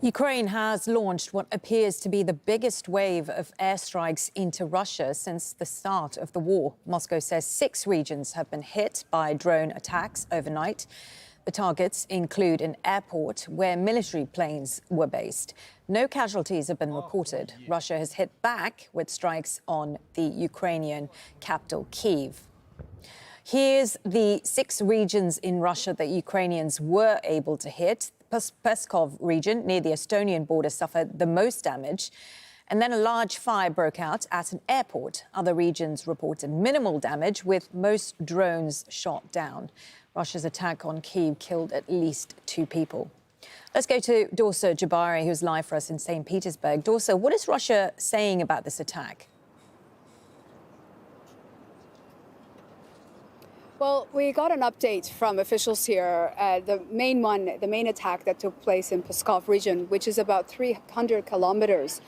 Ukraine has launched what appears to be the biggest wave of airstrikes into Russia since the start of the war. Moscow says 6 regions have been hit by drone attacks overnight. The targets include an airport where military planes were based. No casualties have been reported. Russia has hit back with strikes on the Ukrainian capital, Kyiv. Here's the 6 regions in Russia that Ukrainians were able to hit. Pskov region near the Estonian border suffered the most damage. And then a large fire broke out at an airport. Other regions reported minimal damage, with most drones shot down. Russia's attack on Kyiv killed at least 2 people. Let's go to Dorsa Jabbari, who's live for us in St Petersburg. Dorsa, what is Russia saying about this attack? Well, we got an update from officials here. The main attack that took place in Pskov region, which is about 300 kilometers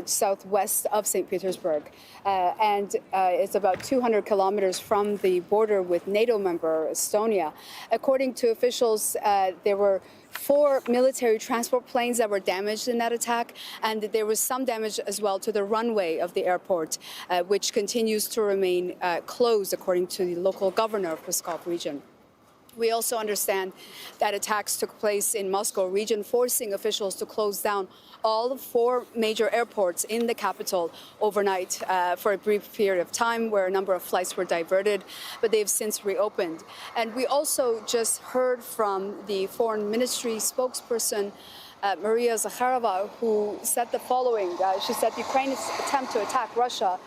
southwest of St Petersburg. And it's about 200 kilometers from the border with NATO member Estonia. According to officials, there were 4 military transport planes that were damaged in that attack, and there was some damage as well to the runway of the airport, which continues to remain closed, according to the local governor of Pskov region. We also understand that attacks took place in Moscow region, forcing officials to close down all 4 major airports in the capital overnight for a brief period of time, where a number of flights were diverted, but they've since reopened. And we also just heard from the Foreign Ministry spokesperson, Maria Zakharova, who said the following. She said Ukraine's attempt to attack Russia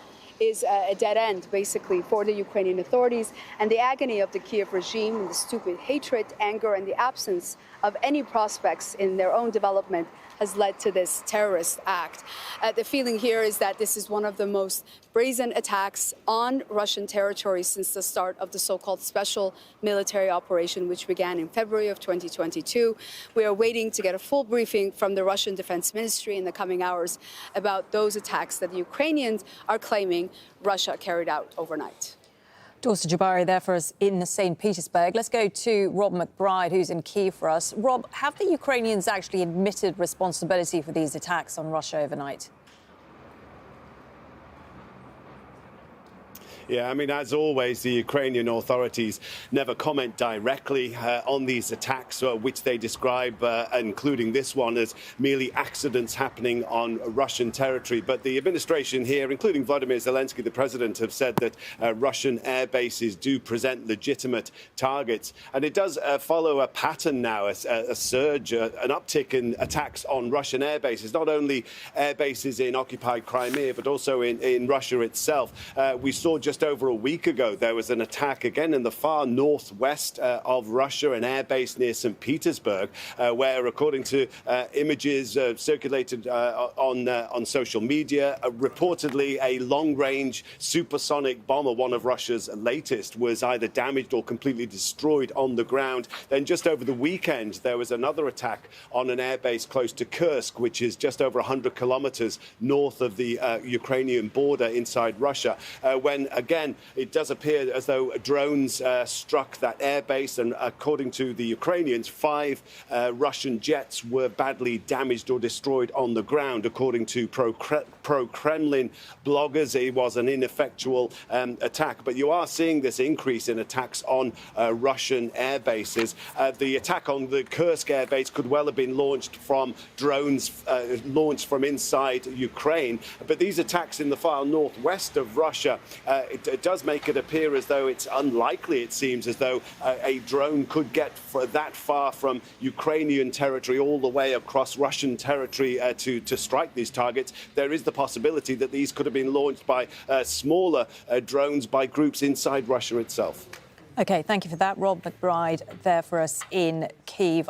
is a dead end, basically, for the Ukrainian authorities, and the agony of the Kyiv regime, and the stupid hatred, anger, and the absence of any prospects in their own development has led to this terrorist act. The feeling here is that this is one of the most brazen attacks on Russian territory since the start of the so-called special military operation, which began in February of 2022. We are waiting to get a full briefing from the Russian Defense Ministry in the coming hours about those attacks that the Ukrainians are claiming Russia carried out overnight. Dorsa Jabbari there for us in St Petersburg. Let's go to Rob McBride, who's in Kyiv for us. Rob, have the Ukrainians actually admitted responsibility for these attacks on Russia overnight? Yeah, I mean, as always, the Ukrainian authorities never comment directly on these attacks, which they describe, including this one, as merely accidents happening on Russian territory. But the administration here, including Vladimir Zelensky, the president, have said that Russian air bases do present legitimate targets. And it does follow a pattern now, a surge, an uptick in attacks on Russian air bases, not only air bases in occupied Crimea, but also in Russia itself. We saw just over a week ago, there was an attack again in the far northwest of Russia, an air base near St Petersburg, where, according to images circulated on social media, reportedly a long-range supersonic bomber, one of Russia's latest, was either damaged or completely destroyed on the ground. Then just over the weekend, there was another attack on an air base close to Kursk, which is just over 100 kilometers north of the Ukrainian border inside Russia, when again, it does appear as though drones struck that airbase, and according to the Ukrainians, 5 Russian jets were badly damaged or destroyed on the ground. According to pro-Kremlin bloggers, it was an ineffectual attack. But you are seeing this increase in attacks on Russian air bases. The attack on the Kursk air base could well have been launched from drones launched from inside Ukraine. But these attacks in the far northwest of Russia, it does make it appear as though it's unlikely, it seems, as though a drone could get that far from Ukrainian territory all the way across Russian territory to strike these targets. There is the possibility that these could have been launched by smaller drones by groups inside Russia itself. OK, thank you for that. Rob McBride there for us in Kyiv.